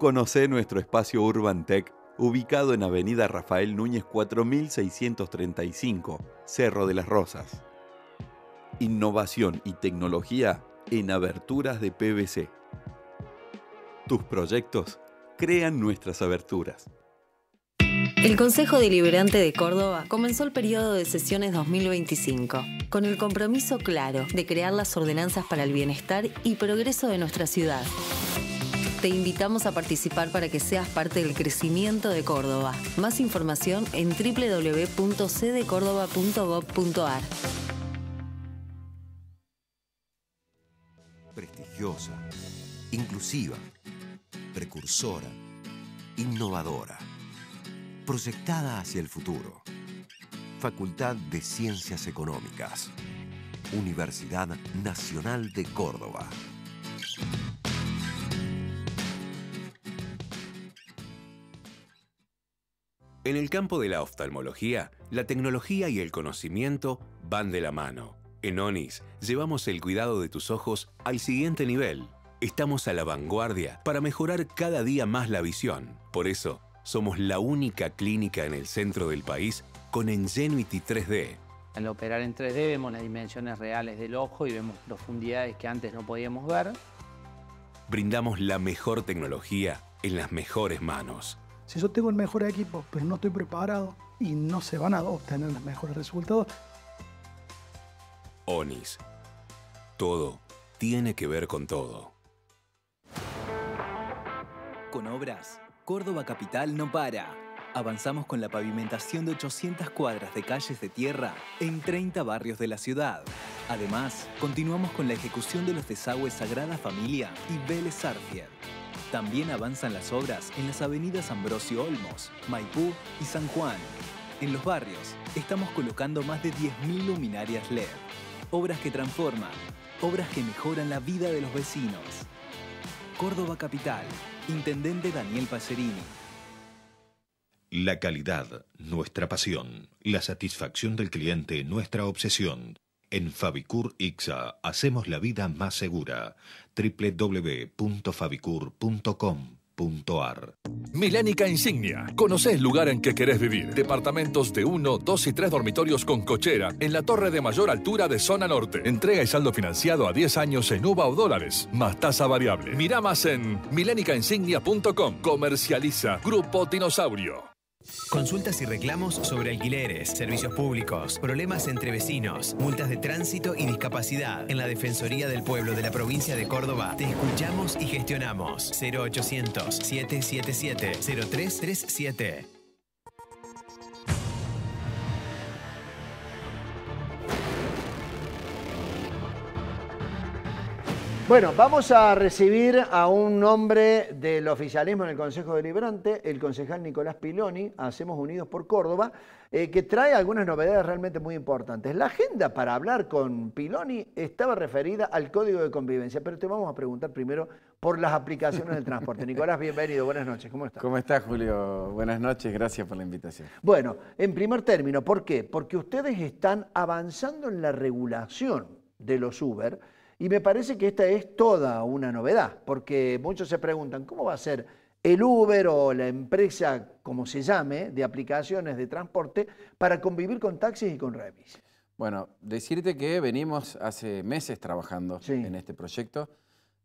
G: Conocé nuestro espacio Urban Tech, ubicado en Avenida Rafael Núñez 4635, Cerro de las Rosas. Innovación y tecnología en aberturas de PVC. Tus proyectos crean nuestras aberturas.
H: El Consejo Deliberante de Córdoba comenzó el periodo de sesiones 2025, con el compromiso claro de crear las ordenanzas para el bienestar y progreso de nuestra ciudad. Te invitamos a participar para que seas parte del crecimiento de Córdoba. Más información en www.cdecórdoba.gov.ar.
I: Prestigiosa, inclusiva, precursora, innovadora, proyectada hacia el futuro. Facultad de Ciencias Económicas. Universidad Nacional de Córdoba.
J: En el campo de la oftalmología, la tecnología y el conocimiento van de la mano. En ONIS llevamos el cuidado de tus ojos al siguiente nivel. Estamos a la vanguardia para mejorar cada día más la visión. Por eso, somos la única clínica en el centro del país con Ingenuity 3D.
K: Al operar en 3D vemos las dimensiones reales del ojo y vemos profundidades que antes no podíamos ver.
J: Brindamos la mejor tecnología en las mejores manos.
L: Si yo tengo el mejor equipo, pero no estoy preparado y no se van a obtener los mejores resultados.
J: Onis. Todo tiene que ver con todo.
M: Con obras, Córdoba Capital no para. Avanzamos con la pavimentación de 800 cuadras de calles de tierra en 30 barrios de la ciudad. Además, continuamos con la ejecución de los desagües Sagrada Familia y Vélez Sarsfield. También avanzan las obras en las avenidas Ambrosio Olmos, Maipú y San Juan. En los barrios, estamos colocando más de 10.000 luminarias LED. Obras que transforman, obras que mejoran la vida de los vecinos. Córdoba Capital, Intendente Daniel Pacerini.
N: La calidad, nuestra pasión. La satisfacción del cliente, nuestra obsesión. En Fabicur Ixa hacemos la vida más segura. www.fabicur.com.ar.
E: Milénica Insignia. Conocés el lugar en que querés vivir. Departamentos de 1, 2 y 3 dormitorios con cochera en la torre de mayor altura de zona norte. Entrega y saldo financiado a 10 años en UVA o dólares, más tasa variable. Mirá más en milénicainsignia.com. Comercializa Grupo Dinosaurio.
D: Consultas y reclamos sobre alquileres, servicios públicos, problemas entre vecinos, multas de tránsito y discapacidad. En la Defensoría del Pueblo de la provincia de Córdoba te escuchamos y gestionamos. 0800-777-0337.
A: Bueno, vamos a recibir a un hombre del oficialismo en el Consejo Deliberante, el concejal Nicolás Piloni, Hacemos Unidos por Córdoba, que trae algunas novedades realmente muy importantes. La agenda para hablar con Piloni estaba referida al Código de Convivencia, pero te vamos a preguntar primero por las aplicaciones del transporte. Nicolás, bienvenido, buenas noches, ¿cómo estás?
P: ¿Cómo estás, Julio? Buenas noches, gracias por la invitación.
A: Bueno, en primer término, ¿por qué? Porque ustedes están avanzando en la regulación de los Uber. Y me parece que esta es toda una novedad, porque muchos se preguntan, ¿cómo va a ser el Uber o la empresa, como se llame, de aplicaciones de transporte para convivir con taxis y con remis?
P: Bueno, decirte que venimos hace meses trabajando en este proyecto.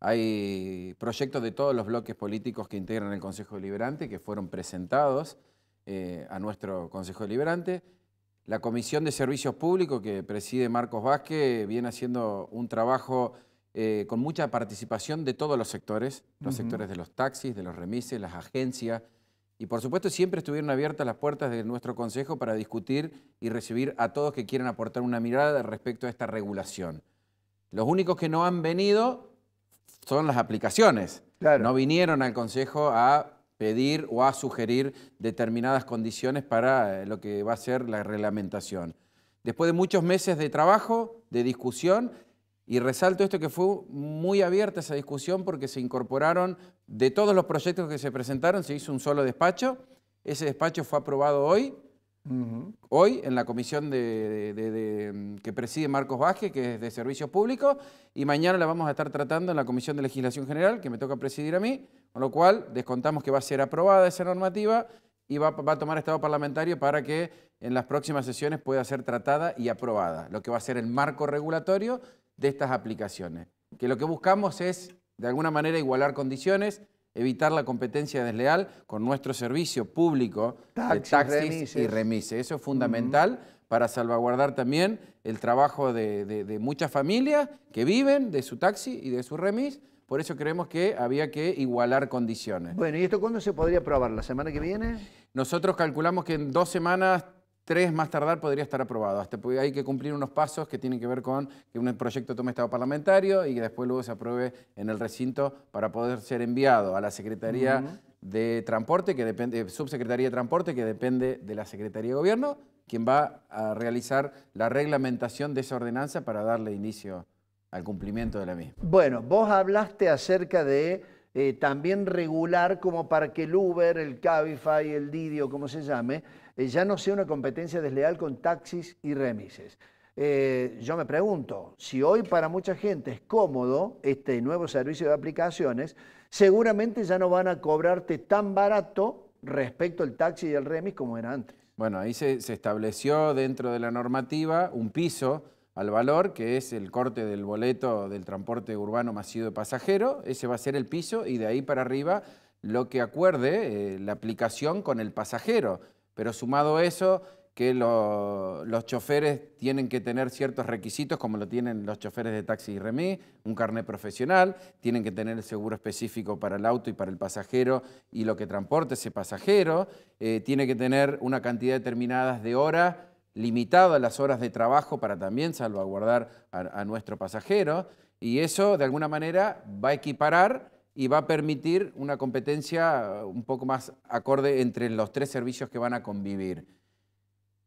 P: Hay proyectos de todos los bloques políticos que integran el Consejo Deliberante que fueron presentados a nuestro Consejo Deliberante. La Comisión de Servicios Públicos que preside Marcos Vázquez viene haciendo un trabajo con mucha participación de todos los sectores de los taxis, de los remises, las agencias, y por supuesto siempre estuvieron abiertas las puertas de nuestro Consejo para discutir y recibir a todos que quieran aportar una mirada respecto a esta regulación. Los únicos que no han venido son las aplicaciones. Claro. No vinieron al Consejo a pedir o a sugerir determinadas condiciones para lo que va a ser la reglamentación. Después de muchos meses de trabajo, de discusión, y resalto esto que fue muy abierta esa discusión porque se incorporaron de todos los proyectos que se presentaron, se hizo un solo despacho. Ese despacho fue aprobado hoy, hoy en la comisión que preside Marcos Vázquez, que es de Servicios Públicos, y mañana la vamos a estar tratando en la Comisión de Legislación General, que me toca presidir a mí, con lo cual descontamos que va a ser aprobada esa normativa y va a tomar estado parlamentario para que en las próximas sesiones pueda ser tratada y aprobada, lo que va a ser el marco regulatorio de estas aplicaciones. Que lo que buscamos es, de alguna manera, igualar condiciones, evitar la competencia desleal con nuestro servicio público de taxis y remises. Eso es fundamental para salvaguardar también el trabajo de muchas familias que viven de su taxi y de su remis. Por eso creemos que había que igualar condiciones.
A: Bueno, ¿y esto cuándo se podría aprobar? ¿La semana que viene?
P: Nosotros calculamos que en 2 semanas, 3 más tardar, podría estar aprobado. Hasta hay que cumplir unos pasos que tienen que ver con que un proyecto tome estado parlamentario y que después luego se apruebe en el recinto para poder ser enviado a la Secretaría de Transporte, que depende, Subsecretaría de Transporte, que depende de la Secretaría de Gobierno, quien va a realizar la reglamentación de esa ordenanza para darle inicio al cumplimiento de la misma.
A: Bueno, vos hablaste acerca de también regular como para que el Uber, el Cabify, el Didi o como se llame, ya no sea una competencia desleal con taxis y remises. Yo me pregunto, si hoy para mucha gente es cómodo este nuevo servicio de aplicaciones, seguramente ya no van a cobrarte tan barato respecto al taxi y el remis como era antes.
P: Bueno, ahí se estableció dentro de la normativa un piso al valor, que es el corte del boleto del transporte urbano masivo de pasajeros. Ese va a ser el piso y de ahí para arriba lo que acuerde la aplicación con el pasajero. Pero sumado a eso, que los choferes tienen que tener ciertos requisitos, como lo tienen los choferes de taxi y remis, un carnet profesional, tienen que tener el seguro específico para el auto y para el pasajero y lo que transporte ese pasajero, tiene que tener una cantidad determinada de horas, limitada a las horas de trabajo para también salvaguardar a nuestro pasajero, y eso de alguna manera va a equiparar y va a permitir una competencia un poco más acorde entre los tres servicios que van a convivir.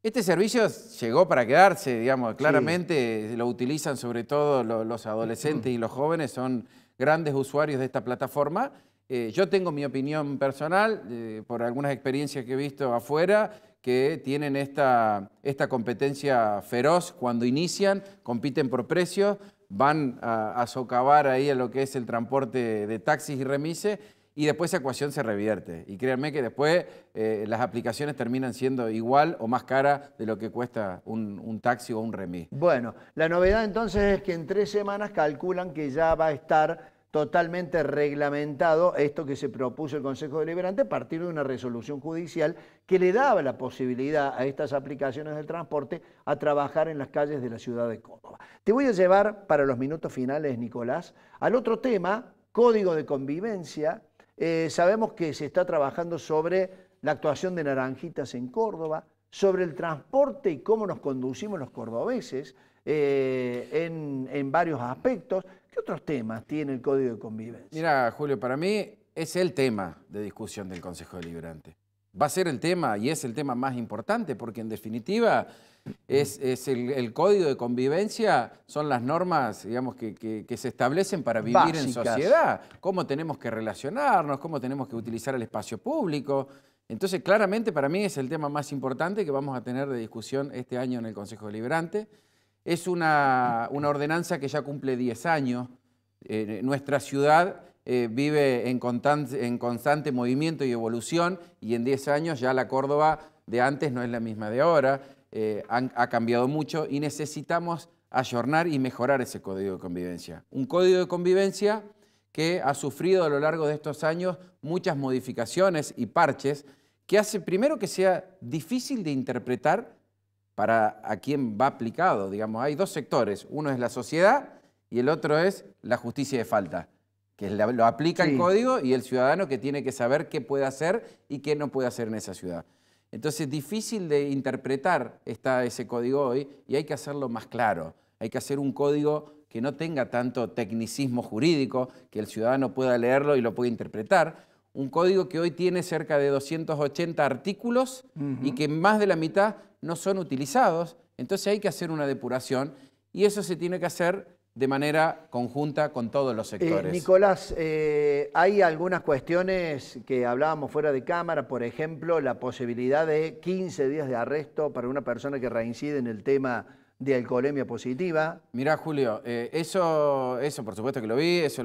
P: Este servicio llegó para quedarse, digamos, claramente lo utilizan sobre todo los adolescentes y los jóvenes, son grandes usuarios de esta plataforma. Yo tengo mi opinión personal, por algunas experiencias que he visto afuera, que tienen esta competencia feroz cuando inician, compiten por precios, van a socavar ahí a lo que es el transporte de taxis y remises, y después esa ecuación se revierte. Y créanme que después las aplicaciones terminan siendo igual o más cara de lo que cuesta un taxi o un remis.
A: Bueno, la novedad entonces es que en 3 semanas calculan que ya va a estar totalmente reglamentado esto que se propuso el Consejo Deliberante a partir de una resolución judicial que le daba la posibilidad a estas aplicaciones del transporte a trabajar en las calles de la ciudad de Córdoba. Te voy a llevar para los minutos finales, Nicolás, al otro tema, código de convivencia. Sabemos que se está trabajando sobre la actuación de Naranjitas en Córdoba, sobre el transporte y cómo nos conducimos los cordobeses en varios aspectos. ¿Qué otros temas tiene el Código de Convivencia?
P: Mira, Julio, para mí es el tema de discusión del Consejo Deliberante. Va a ser el tema y es el tema más importante porque en definitiva es el Código de Convivencia, son las normas, digamos, que se establecen para vivir básicas en sociedad, cómo tenemos que relacionarnos, cómo tenemos que utilizar el espacio público. Entonces, claramente para mí es el tema más importante que vamos a tener de discusión este año en el Consejo Deliberante. Es una ordenanza que ya cumple 10 años. Nuestra ciudad vive en constante movimiento y evolución y en 10 años ya la Córdoba de antes no es la misma de ahora. Ha cambiado mucho y necesitamos ayornar y mejorar ese Código de Convivencia. Un Código de Convivencia que ha sufrido a lo largo de estos años muchas modificaciones y parches que hace primero que sea difícil de interpretar para a quien va aplicado. Digamos, hay dos sectores, uno es la sociedad y el otro es la justicia de falta, que lo aplica el código y el ciudadano que tiene que saber qué puede hacer y qué no puede hacer en esa ciudad. Entonces, difícil de interpretar está ese código hoy y hay que hacerlo más claro. Hay que hacer un código que no tenga tanto tecnicismo jurídico, que el ciudadano pueda leerlo y lo pueda interpretar. Un código que hoy tiene cerca de 280 artículos y que más de la mitad no son utilizados. Entonces hay que hacer una depuración y eso se tiene que hacer de manera conjunta con todos los sectores.
A: Nicolás, hay algunas cuestiones que hablábamos fuera de cámara, por ejemplo, la posibilidad de 15 días de arresto para una persona que reincide en el tema de alcoholemia positiva.
P: Mirá, Julio, eso por supuesto que lo vi, eso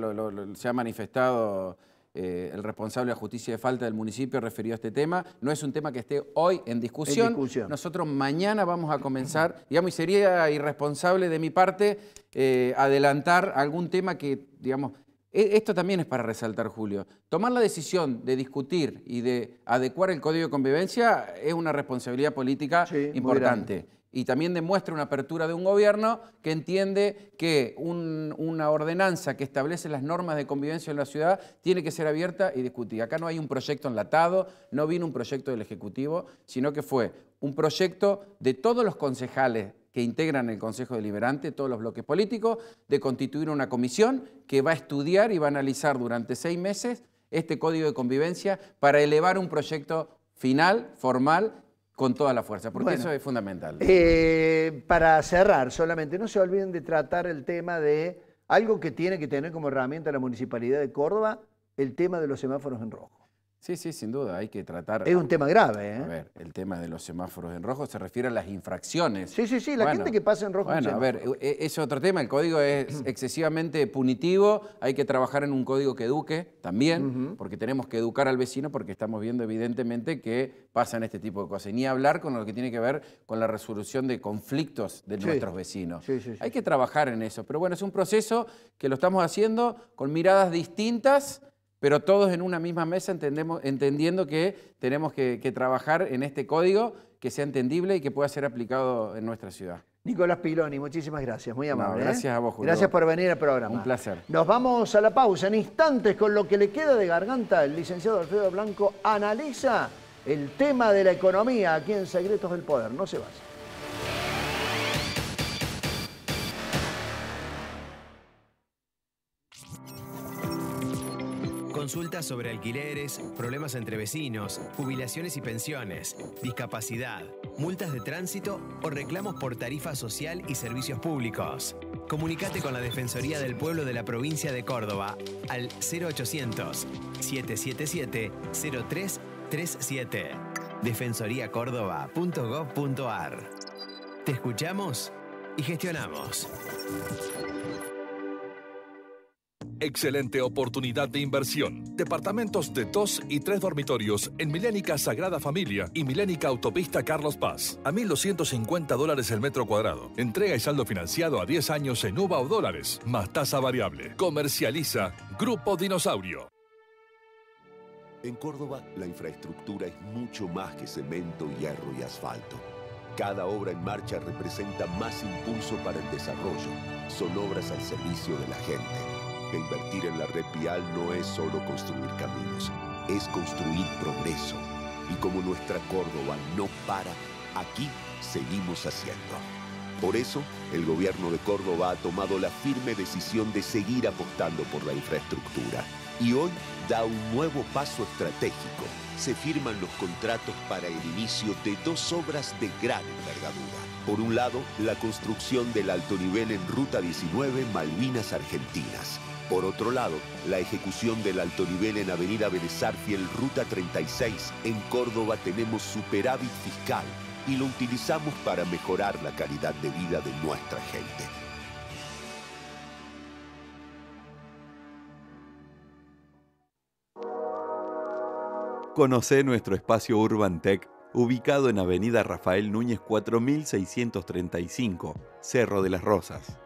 P: se ha manifestado el responsable de justicia de falta del municipio referido a este tema. No es un tema que esté hoy en discusión. Nosotros mañana vamos a comenzar, digamos, y sería irresponsable de mi parte adelantar algún tema que, digamos, esto también es para resaltar, Julio. Tomar la decisión de discutir y de adecuar el Código de Convivencia es una responsabilidad política importante. Y también demuestra una apertura de un gobierno que entiende que una ordenanza que establece las normas de convivencia en la ciudad tiene que ser abierta y discutida. Acá no hay un proyecto enlatado, no vino un proyecto del Ejecutivo, sino que fue un proyecto de todos los concejales que integran el Consejo Deliberante, todos los bloques políticos, de constituir una comisión que va a estudiar y va a analizar durante 6 meses este Código de Convivencia para elevar un proyecto final, formal, con toda la fuerza, porque eso es fundamental.
A: Para cerrar, solamente no se olviden de tratar el tema de algo que tiene que tener como herramienta la Municipalidad de Córdoba, el tema de los semáforos en rojo.
P: Sí, sí, sin duda, hay que tratar...
A: Es un tema grave, ¿eh?
P: A ver, el tema de los semáforos en rojo se refiere a las infracciones.
A: Sí, sí, sí, la gente que pasa en rojo.
P: Bueno, a ver, es otro tema, el código es excesivamente punitivo, hay que trabajar en un código que eduque también, porque tenemos que educar al vecino porque estamos viendo evidentemente que pasan este tipo de cosas. Y ni hablar con lo que tiene que ver con la resolución de conflictos de nuestros vecinos. Hay que trabajar en eso, pero bueno, es un proceso que lo estamos haciendo con miradas distintas, pero todos en una misma mesa entendiendo que tenemos que trabajar en este código que sea entendible y que pueda ser aplicado en nuestra ciudad.
A: Nicolás Piloni, muchísimas gracias, muy amable.
P: No, gracias a vos, Julio.
A: Gracias por venir al programa.
P: Un placer.
A: Nos vamos a la pausa. En instantes, con lo que le queda de garganta, el licenciado Alfredo Blanco analiza el tema de la economía aquí en Secretos del Poder. No se vaya.
D: Consultas sobre alquileres, problemas entre vecinos, jubilaciones y pensiones, discapacidad, multas de tránsito o reclamos por tarifa social y servicios públicos. Comunicate con la Defensoría del Pueblo de la provincia de Córdoba al 0800-777-0337. defensoriacórdoba.gov.ar. Te escuchamos y gestionamos.
E: Excelente oportunidad de inversión. Departamentos de 2 y 3 dormitorios en Milénica Sagrada Familia y Milénica Autopista Carlos Paz. A $1.250 el metro cuadrado. Entrega y saldo financiado a 10 años en UVA o dólares, más tasa variable. Comercializa Grupo Dinosaurio.
F: En Córdoba, la infraestructura es mucho más que cemento, hierro y asfalto. Cada obra en marcha representa más impulso para el desarrollo. Son obras al servicio de la gente. Invertir en la red vial no es solo construir caminos, es construir progreso. Y como nuestra Córdoba no para, aquí seguimos haciendo. Por eso, el gobierno de Córdoba ha tomado la firme decisión de seguir apostando por la infraestructura. Y hoy da un nuevo paso estratégico. Se firman los contratos para el inicio de 2 obras de gran envergadura. Por un lado, la construcción del alto nivel en Ruta 19, Malvinas Argentinas. Por otro lado, la ejecución del alto nivel en Avenida Vélez Arfiel, Ruta 36. En Córdoba tenemos superávit fiscal y lo utilizamos para mejorar la calidad de vida de nuestra gente.
G: Conocé nuestro espacio Urban Tech, ubicado en Avenida Rafael Núñez 4635, Cerro de las Rosas.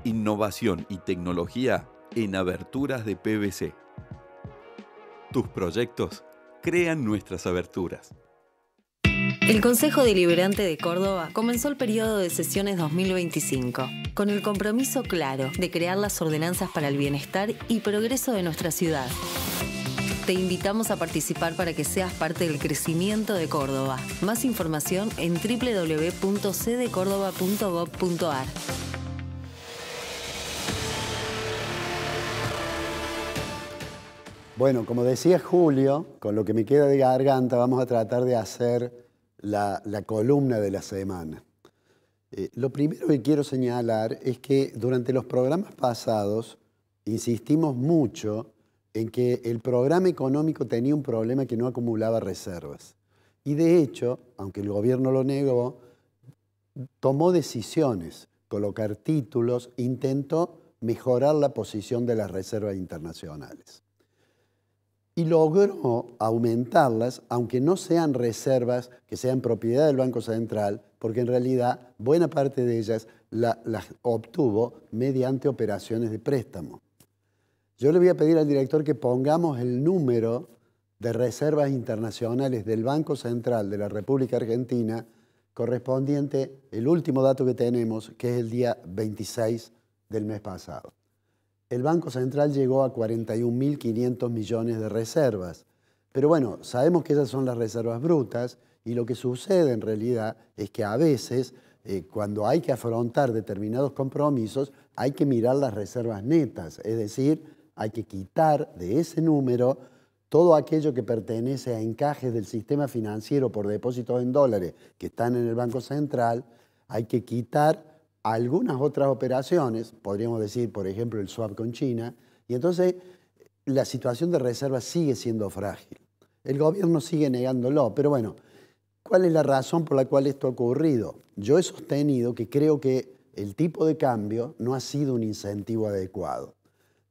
G: Innovación y tecnología en aberturas de PVC. Tus proyectos crean nuestras aberturas.
H: El Consejo Deliberante de Córdoba comenzó el periodo de sesiones 2025, con el compromiso claro de crear las ordenanzas para el bienestar y progreso de nuestra ciudad. Te invitamos a participar para que seas parte del crecimiento de Córdoba. Más información en www.cdecórdoba.gov.ar.
B: Bueno, como decía Julio, con lo que me queda de garganta vamos a tratar de hacer la columna de la semana. Lo primero que quiero señalar es que durante los programas pasados insistimos mucho en que el programa económico tenía un problema que no acumulaba reservas. Y de hecho, aunque el gobierno lo negó, tomó decisiones, colocar títulos, intentó mejorar la posición de las reservas internacionales. Y logró aumentarlas, aunque no sean reservas que sean propiedad del Banco Central, porque en realidad buena parte de ellas las obtuvo mediante operaciones de préstamo. Yo le voy a pedir al director que pongamos el número de reservas internacionales del Banco Central de la República Argentina correspondiente, el último dato que tenemos, que es el día 26 del mes pasado. El Banco Central llegó a 41.500 millones de reservas. Pero bueno, sabemos que esas son las reservas brutas y lo que sucede en realidad es que a veces, cuando hay que afrontar determinados compromisos, hay que mirar las reservas netas, es decir, hay que quitar de ese número todo aquello que pertenece a encajes del sistema financiero por depósitos en dólares que están en el Banco Central, hay que quitar algunas otras operaciones, podríamos decir, por ejemplo, el swap con China, y entonces la situación de reserva sigue siendo frágil. El gobierno sigue negándolo, pero bueno, ¿cuál es la razón por la cual esto ha ocurrido? Yo he sostenido que creo que el tipo de cambio no ha sido un incentivo adecuado.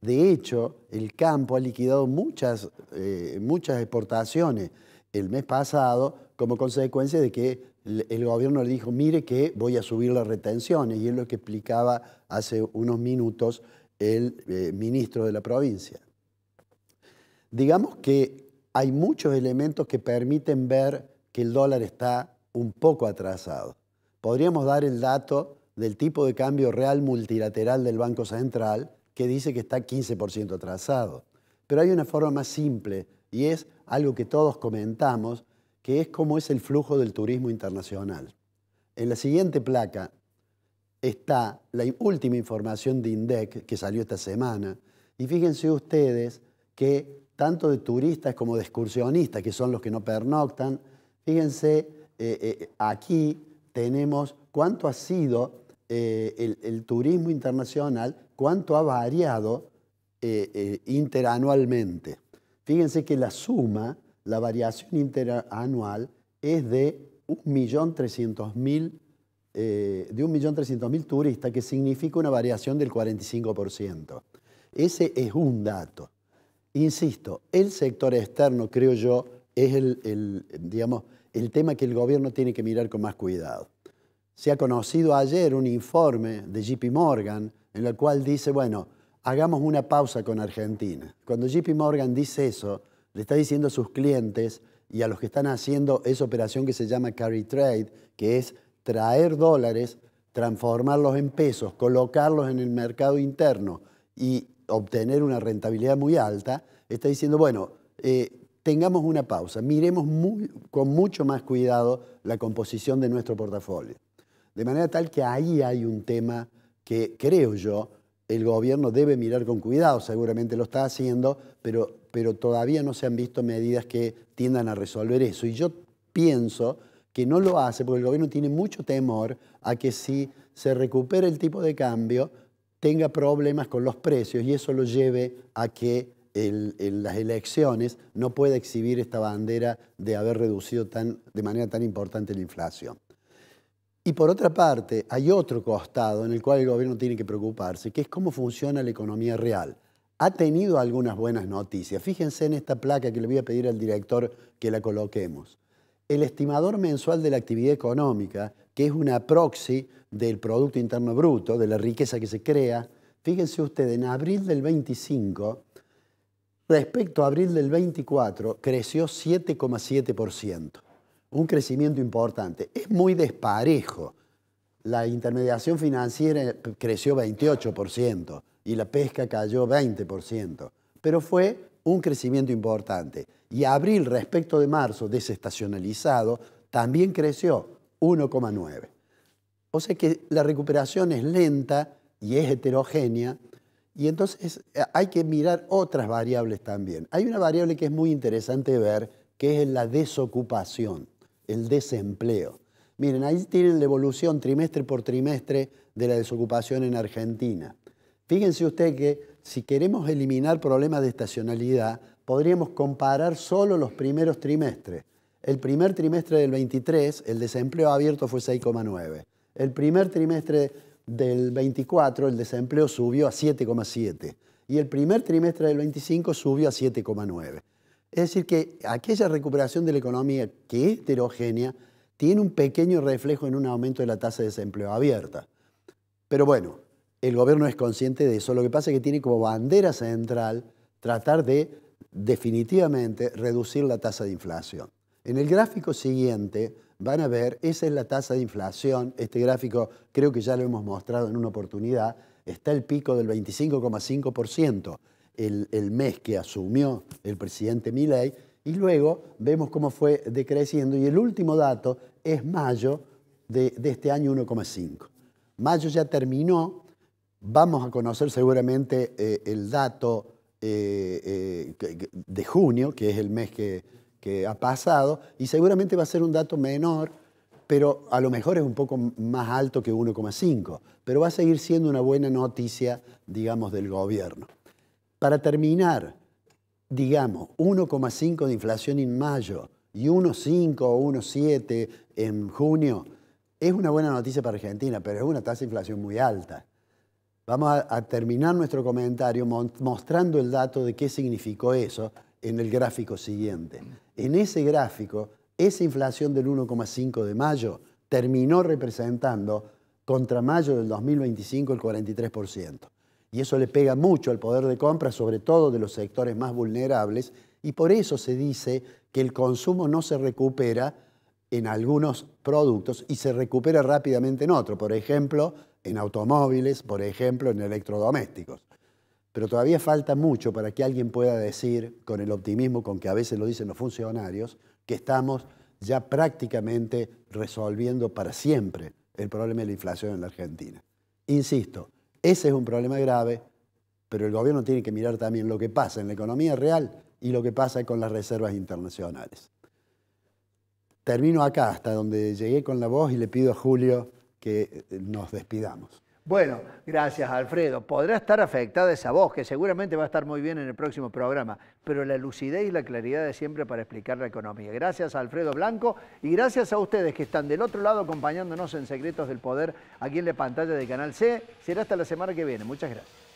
B: De hecho, el campo ha liquidado muchas exportaciones el mes pasado como consecuencia de que el gobierno le dijo, mire que voy a subir las retenciones, y es lo que explicaba hace unos minutos el ministro de la provincia. Digamos que hay muchos elementos que permiten ver que el dólar está un poco atrasado. Podríamos dar el dato del tipo de cambio real multilateral del Banco Central, que dice que está 15% atrasado. Pero hay una forma más simple, y es algo que todos comentamos, que es cómo es el flujo del turismo internacional. En la siguiente placa está la última información de INDEC que salió esta semana, y fíjense ustedes que tanto de turistas como de excursionistas, que son los que no pernoctan, fíjense, aquí tenemos cuánto ha sido el turismo internacional, cuánto ha variado interanualmente. Fíjense que la suma, la variación interanual, es de 1.300.000 turistas, que significa una variación del 45%. Ese es un dato. Insisto, el sector externo, creo yo, es el tema que el gobierno tiene que mirar con más cuidado. Se ha conocido ayer un informe de JP Morgan en el cual dice, bueno, hagamos una pausa con Argentina. Cuando JP Morgan dice eso, le está diciendo a sus clientes y a los que están haciendo esa operación que se llama carry trade, que es traer dólares, transformarlos en pesos, colocarlos en el mercado interno y obtener una rentabilidad muy alta, está diciendo, bueno, tengamos una pausa, miremos con mucho más cuidado la composición de nuestro portafolio. De manera tal que ahí hay un tema que, creo yo, el gobierno debe mirar con cuidado, seguramente lo está haciendo, pero todavía no se han visto medidas que tiendan a resolver eso. Y yo pienso que no lo hace porque el gobierno tiene mucho temor a que si se recupera el tipo de cambio, tenga problemas con los precios y eso lo lleve a que en las elecciones no pueda exhibir esta bandera de haber reducido de manera tan importante la inflación. Y por otra parte, hay otro costado en el cual el gobierno tiene que preocuparse, que es cómo funciona la economía real. Ha tenido algunas buenas noticias. Fíjense en esta placa que le voy a pedir al director que la coloquemos. El estimador mensual de la actividad económica, que es una proxy del Producto Interno Bruto, de la riqueza que se crea, fíjense ustedes, en abril del 25, respecto a abril del 24, creció 7,7%. Un crecimiento importante. Es muy desparejo. La intermediación financiera creció 28% y la pesca cayó 20%, pero fue un crecimiento importante. Y abril respecto de marzo, desestacionalizado, también creció 1,9%. O sea que la recuperación es lenta y es heterogénea, y entonces hay que mirar otras variables también. Hay una variable que es muy interesante ver, que es la desocupación, el desempleo. Miren, ahí tienen la evolución trimestre por trimestre de la desocupación en Argentina. Fíjense ustedes que si queremos eliminar problemas de estacionalidad, podríamos comparar solo los primeros trimestres. El primer trimestre del 23, el desempleo abierto fue 6,9. El primer trimestre del 24, el desempleo subió a 7,7. Y el primer trimestre del 25 subió a 7,9. Es decir, que aquella recuperación de la economía que es heterogénea tiene un pequeño reflejo en un aumento de la tasa de desempleo abierta. Pero bueno, el gobierno es consciente de eso. Lo que pasa es que tiene como bandera central tratar de definitivamente reducir la tasa de inflación. En el gráfico siguiente van a ver, esa es la tasa de inflación. Este gráfico creo que ya lo hemos mostrado en una oportunidad. Está el pico del 25,5%. El mes que asumió el presidente Milei, y luego vemos cómo fue decreciendo, y el último dato es mayo de este año, 1,5. Mayo ya terminó, vamos a conocer seguramente el dato de junio, que es el mes que ha pasado, y seguramente va a ser un dato menor, pero a lo mejor es un poco más alto que 1,5, pero va a seguir siendo una buena noticia, digamos, del gobierno. Para terminar, digamos 1,5 de inflación en mayo y 1,5 o 1,7 en junio, es una buena noticia para Argentina, pero es una tasa de inflación muy alta. Vamos a terminar nuestro comentario mostrando el dato de qué significó eso en el gráfico siguiente. En ese gráfico, esa inflación del 1,5 de mayo terminó representando contra mayo del 2025 el 43%. Y eso le pega mucho al poder de compra, sobre todo de los sectores más vulnerables, y por eso se dice que el consumo no se recupera en algunos productos y se recupera rápidamente en otros, por ejemplo, en automóviles, por ejemplo, en electrodomésticos. Pero todavía falta mucho para que alguien pueda decir, con el optimismo con que a veces lo dicen los funcionarios, que estamos ya prácticamente resolviendo para siempre el problema de la inflación en la Argentina. Insisto, ese es un problema grave, pero el gobierno tiene que mirar también lo que pasa en la economía real y lo que pasa con las reservas internacionales. Termino acá, hasta donde llegué con la voz, y le pido a Julio que nos despidamos.
A: Bueno, gracias, Alfredo. Podrá estar afectada esa voz, que seguramente va a estar muy bien en el próximo programa, pero la lucidez y la claridad de siempre para explicar la economía. Gracias a Alfredo Blanco y gracias a ustedes que están del otro lado acompañándonos en Secretos del Poder aquí en la pantalla de Canal C. Será hasta la semana que viene. Muchas gracias.